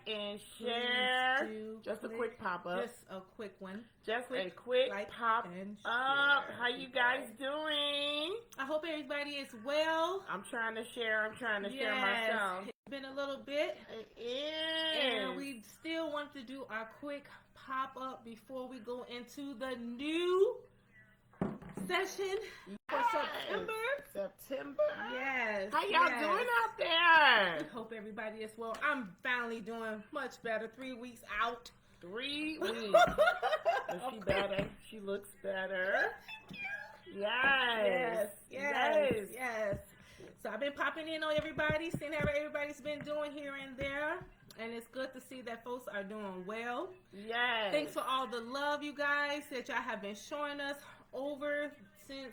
and share. Just a quick pop-up. Just a quick one. Just a quick like pop-up. and How share, you guys doing? I hope everybody is well. I'm trying to share. Share myself. It's been a little bit. It is. And we still want to do our quick pop-up before we go into the new session for September. Yes. How y'all doing out there? We hope everybody is well. I'm finally doing much better. 3 weeks out. 3 weeks. Is she better? She looks better. Yes. So I've been popping in on everybody, seeing how everybody's been doing here and there. And it's good to see that folks are doing well. Yes. Thanks for all the love, you guys, that y'all have been showing us over since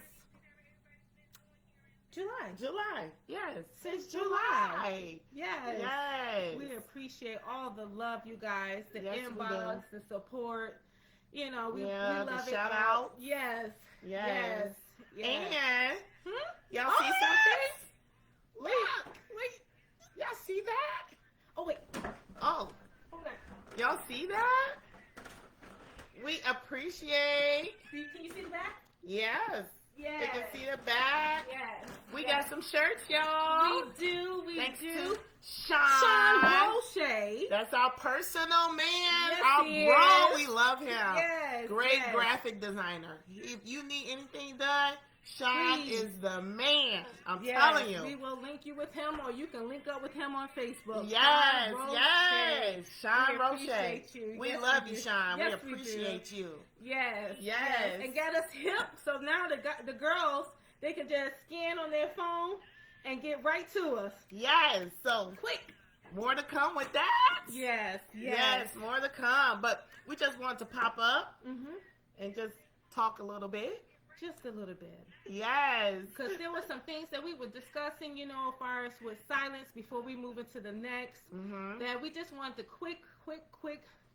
July. Yes. Since July. Yes. We appreciate all the love, you guys, the inbox, the support. You know, we love it. Shout out. Yes. And y'all Oh, see something? Wait. Y'all see that? Oh, wait. Oh. Hold on. Y'all see that? We appreciate. Can you see the back? Yes. Yes. You can see the back. Yes. We got some shirts, y'all. We do. Thanks do. to Sean Roche. That's our personal man. Yes, our he bro. is. We love him. Yes. Great graphic designer. If you need anything done, Sean is the man. I'm telling you. We will link you with him, or you can link up with him on Facebook. Yes. Sean We Roche. appreciate you. We Yes, love we you, do. Sean. Yes, we appreciate you. Yes. Yes. And got us hip, so now the girls, they can just scan on their phone and get right to us. Yes. So Quick. more to come with that. Yes. More to come. But we just wanted to pop up and just talk a little bit. Just a little bit. Yes. Because there were some things that we were discussing, you know, as far as with silence before we move into the next, that we just wanted to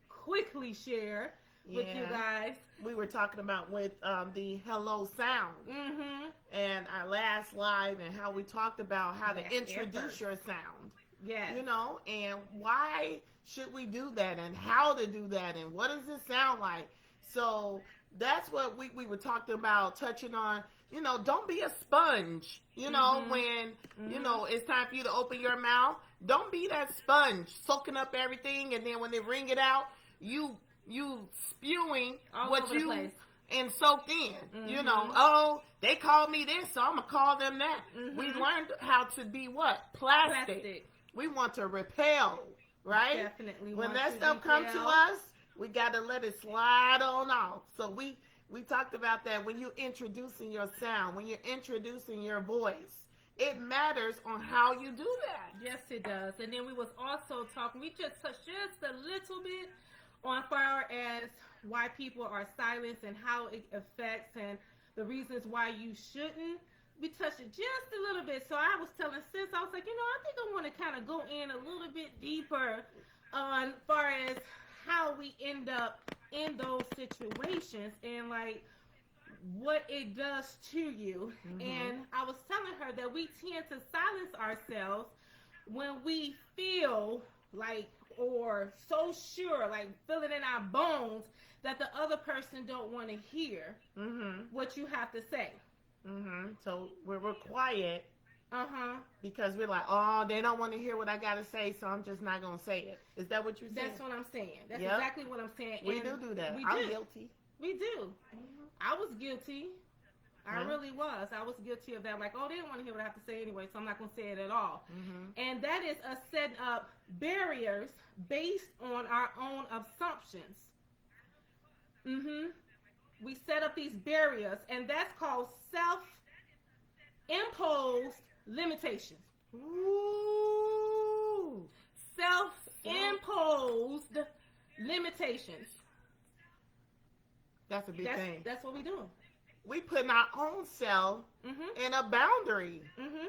quickly share with you guys. We were talking about with the hello sound and our last live and how we talked about how to introduce your sound. Yes. You know, and why should we do that and how to do that and what does it sound like? So that's what we were talking about, touching on, you know, don't be a sponge, you know, when, you know, it's time for you to open your mouth. Don't be that sponge soaking up everything, and then when they wring it out, you spewing all what over the you place. and soaked in. You know, oh, they called me this, so I'm going to call them that. We learned how to be what? Plastic. We want to repel, right? Definitely. When that stuff comes to us, we got to let it slide on off. So we talked about that when you're introducing your sound, when you're introducing your voice. It matters on how you do that. Yes, it does. And then we was also talking, we just touched just a little bit on far as why people are silenced and how it affects and the reasons why you shouldn't. We touched it just a little bit. So I was telling Sis, I was like, you know, I think I want to kind of go in a little bit deeper on far as how we end up in those situations and like what it does to you. And I was telling her that we tend to silence ourselves when we feel like, or so sure, like feeling in our bones that the other person don't want to hear what you have to say. So we're quiet because we're like, oh, they don't want to hear what I got to say, so I'm just not going to say it. Is that what you're saying? That's what I'm saying. That's exactly what I'm saying. We do that. I'm guilty. We do. I was guilty. I really was. I was guilty of that. Like, oh, they don't want to hear what I have to say anyway, so I'm not going to say it at all. And that is us setting up barriers based on our own assumptions. We set up these barriers, and that's called self-imposed limitations. Ooh. Self-imposed limitations. That's a big thing. That's what we're doing. We putting our own self in a boundary.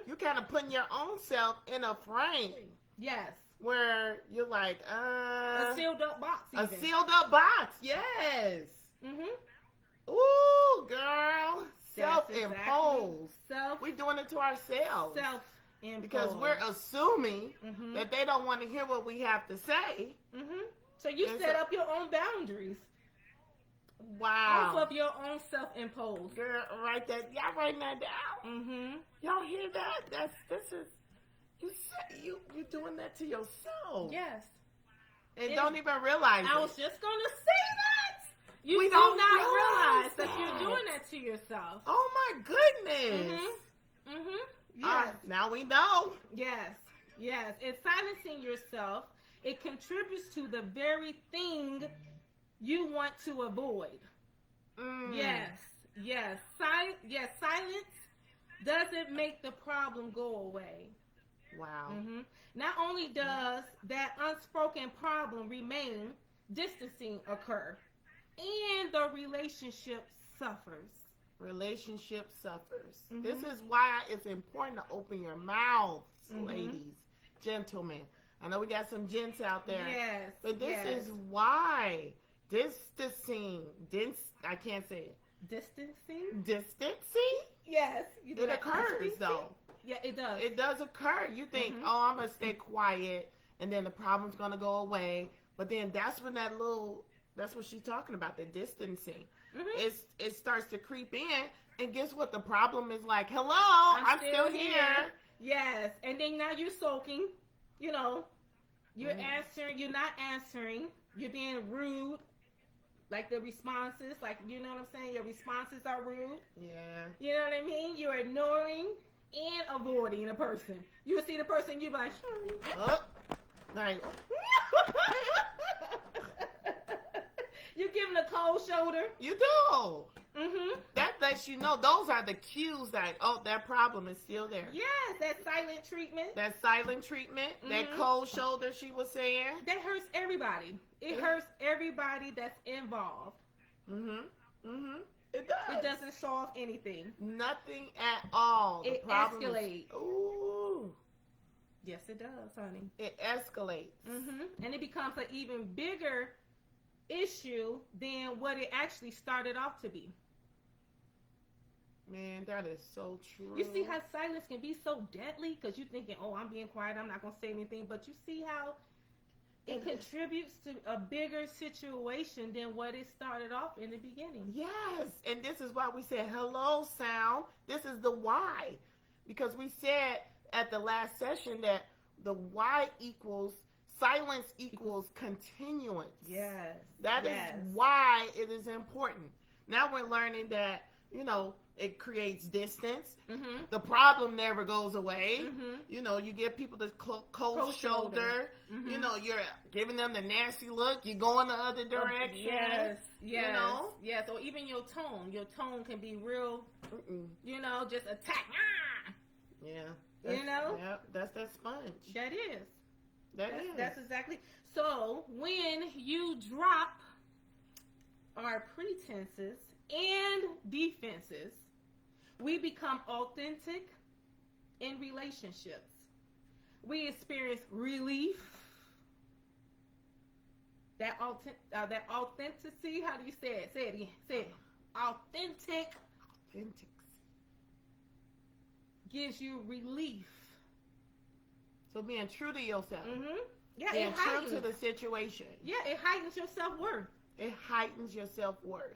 You kind of putting your own self in a frame. Yes. Where you're like, a sealed up box. Even. A sealed up box. Yes. Ooh, girl. Self-imposed. Exactly. We're doing it to ourselves. Because we're assuming that they don't want to hear what we have to say. So you set up your own boundaries. Wow. Off of your own self-imposed. Girl, write that. Y'all writing that down? Y'all hear that? You doing that to yourself. Yes. And don't even realize I it. was just going to say that. You We do don't not realize realize that you're doing that to yourself. Oh my goodness. Yes. Now we know. Yes. Yes. And silencing yourself, it contributes to the very thing you want to avoid. Yes. Yes. Silence doesn't make the problem go away. Wow. Not only does that unspoken problem remain, distancing occur, and the relationship suffers. Relationship suffers. This is why it's important to open your mouths, ladies, gentlemen. I know we got some gents out there. Yes. But this is why. Distancing. I can't say it. Distancing? Distancing? Yes. It occurs, though. Yeah, it does. It does occur. You think, oh, I'm going to stay quiet, and then the problem's going to go away. But then that's when that's what she's talking about, the distancing. It starts to creep in, and guess what? The problem is like, hello, I'm still here. Yes. And then now you're sulking, you're answering, you're not answering, you're being rude. Like the responses, you know what I'm saying? Your responses are rude. Yeah. You know what I mean? You're ignoring and avoiding a person. You see the person, you be like, Like, you give them the cold shoulder. You do. That lets you know those are the cues that, that problem is still there. Yes, that silent treatment. That silent treatment, that cold shoulder she was saying. That hurts everybody. It hurts everybody that's involved. It does. It doesn't solve anything. Nothing at all. It escalates. Ooh. Yes, it does, honey. It escalates. And it becomes an even bigger issue than what it actually started off to be. Man, that is so true. You see how silence can be so deadly? Because you're thinking, oh, I'm being quiet, I'm not going to say anything. But you see how it contributes to a bigger situation than what it started off in the beginning. Yes, and this is why we said hello sound. This is the why. Because we said at the last session that the why equals silence equals continuance. Yes. That is why it is important. Now we're learning that, it creates distance. The problem never goes away. You give people the cold shoulder. You're giving them the nasty look. You go in the other direction. Yes. Or even your tone. Your tone can be real, just attack. Yeah. Yeah, that's that sponge. That is. That's exactly. So when you drop our pretenses and defenses, we become authentic in relationships. We experience relief. That authenticity. How do you say it? Say it again. Say it. Authentic. Gives you relief. So being true to yourself. Yeah, being true to the situation. Yeah, it heightens your self-worth. It heightens your self-worth.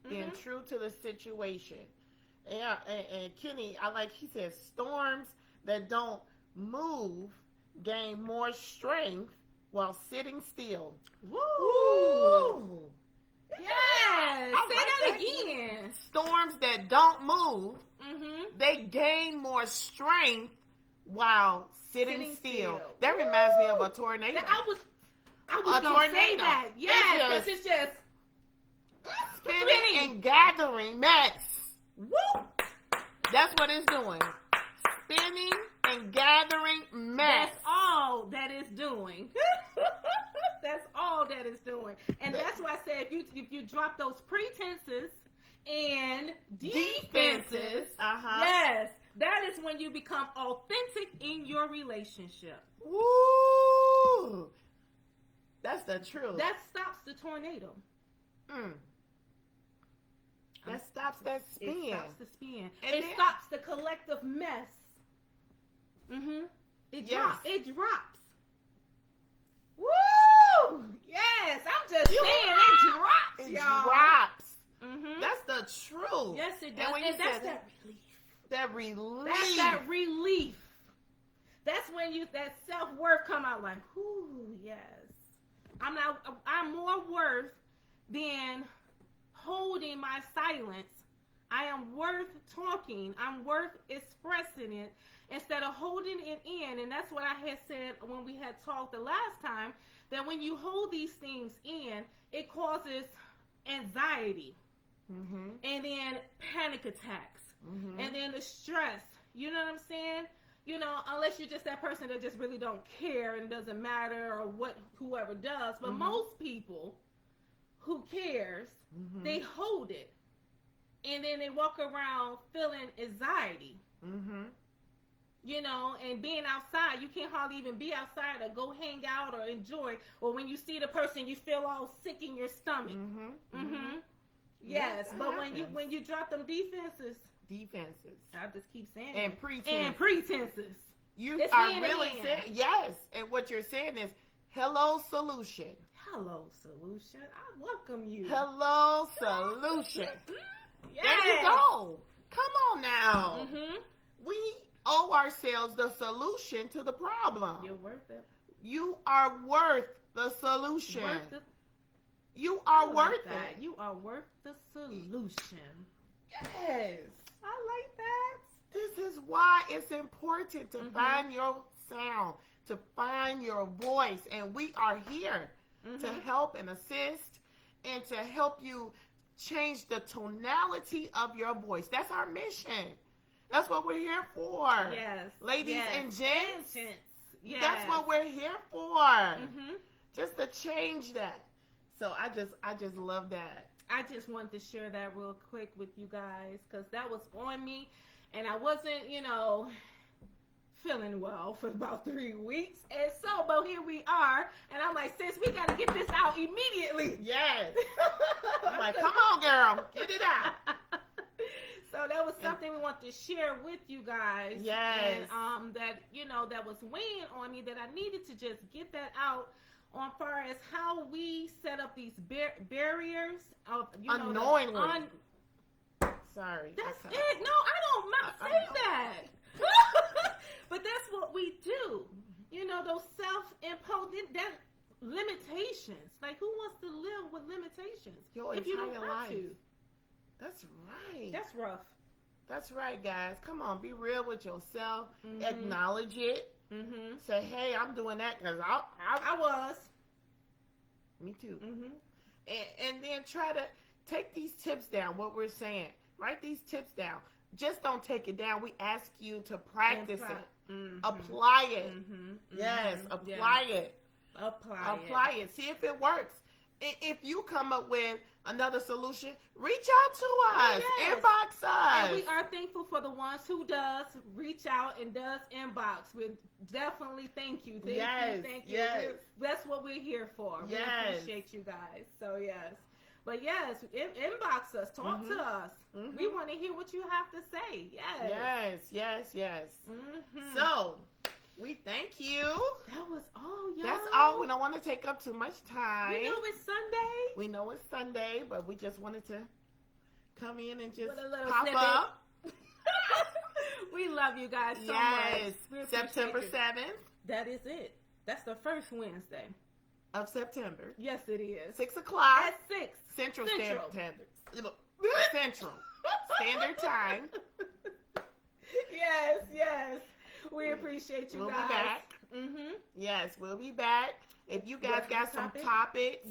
Being true to the situation. Yeah, and Kenny, he says, storms that don't move gain more strength while sitting still. Woo! Yes! Say that again. Storms that don't move, they gain more strength while sitting still. That reminds me of a tornado. I was going to say that. Yes, it's just spinning and gathering mess. Woo! That's what it's doing. Spinning and gathering mess. That's all that it's doing. That's all that it's doing. And that's why I said if you drop those pretenses and defenses, yes, that is when you become authentic in your relationship. Woo! That's the truth. That stops the tornado. That stops that spin. It stops the spin. And it stops the collective mess. It Yes. drops. It drops. Woo! Yes, I'm just saying it drops, It y'all. drops. Mm-hmm. That's the truth. Yes, it does. And when you that's said that relief. that relief. That's that relief. That's when that self-worth come out like, whoo, yes. I'm more worth than holding my silence. I am worth talking. I'm worth expressing it instead of holding it in. And that's what I had said when we had talked the last time, that when you hold these things in, it causes anxiety. Mm-hmm. And then panic attacks. Mm-hmm. And then the stress. You know what I'm saying? You know, unless you're just that person that just really don't care and doesn't matter or what whoever does. But most people who cares, they hold it. And then they walk around feeling anxiety. Mm-hmm. You know, and being outside, you can't hardly even be outside or go hang out or enjoy. Or when you see the person, you feel all sick in your stomach. Mm-hmm. Mm-hmm. Yes, but when you drop them defenses, I just keep saying and it. pretenses. You it's are really saying yes, and what you're saying is hello solution. Hello solution. I welcome you. Hello solution. Yes. There you go. Come on now. Mm-hmm. We owe ourselves the solution to the problem. You're worth it. You are worth the solution. You are worth it. You are worth the solution. Yes. I like that. This is why it's important to find your sound, to find your voice. And we are here to help and assist and to help you change the tonality of your voice. That's our mission. That's what we're here for. Yes. Ladies and gents. Yes. That's what we're here for. Just to change that. So I just love that. I just wanted to share that real quick with you guys because that was on me and I wasn't, feeling well for about 3 weeks. And so, but here we are. And I'm like, sis, we got to get this out immediately. Yes. I'm like, come on, girl. Get it out. So that was something we want to share with you guys. Yes. And that was weighing on me that I needed to just get that out on far as how we set up these barriers of unknowingly. Sorry. That's it. No, I don't not say that. But that's what we do. Those self-imposed limitations. Like, who wants to live with limitations if you don't have to? That's right. That's rough. That's right, guys. Come on, be real with yourself. Acknowledge it. Say, hey, I'm doing that because I was. Me too. And then try to take these tips down, what we're saying. Write these tips down. Just don't take it down. We ask you to practice it. Apply it. Yes, apply it. Apply it. See if it works. If you come up with another solution, reach out to us. Inbox us. And we are thankful for the ones who does reach out and does inbox. We definitely thank you. Thank you. Yes. That's what we're here for. Yes. We appreciate you guys. So yes. But yes, inbox us. Talk to us. We want to hear what you have to say. Yes. So, we thank you. That was all, y'all. That's all. We don't want to take up too much time. We know it's Sunday. But we just wanted to come in and just pop snippet. Up. We love you guys so much. September 7th. That is it. That's the first Wednesday of September. Yes, it is. 6 o'clock. At 6. Central Standard Time. Yes. We appreciate you guys. We'll be back. Yes, we'll be back. If you guys got some topics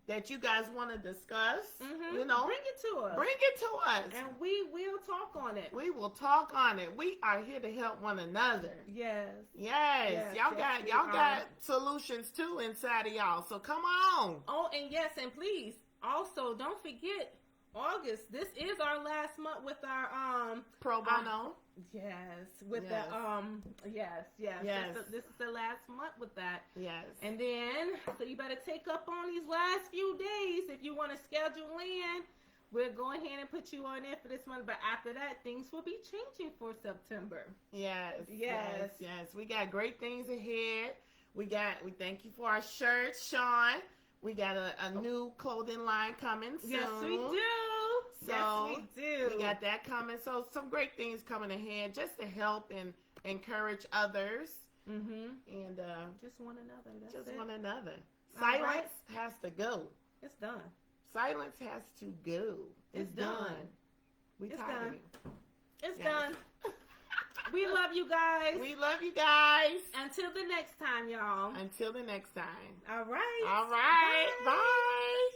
that you guys want to discuss, bring it to us. Bring it to us. And we will talk on it. We will talk on it. We are here to help one another. Yes. Y'all got solutions too inside of y'all. So come on. Oh, and please, also don't forget August. This is our last month with our pro bono. This is the last month with that. Yes. And then, so you better take up on these last few days if you want to schedule in we'll go ahead and put you on there for this month. But after that, things will be changing for September. Yes. Yes. We got great things ahead. We thank you for our shirts, Sean. We got a new clothing line coming soon. Yes, we do. So yes, we do. we got that coming. So some great things coming ahead just to help and encourage others. Mm-hmm. And Just one another. That's just it. one another. All right. Silence has to go. It's done. Silence has to go. It's done. We It's tired done. of it. It's Yes. done. We love you guys. We love you guys. Until the next time, y'all. Until the next time. All right. All right. Bye.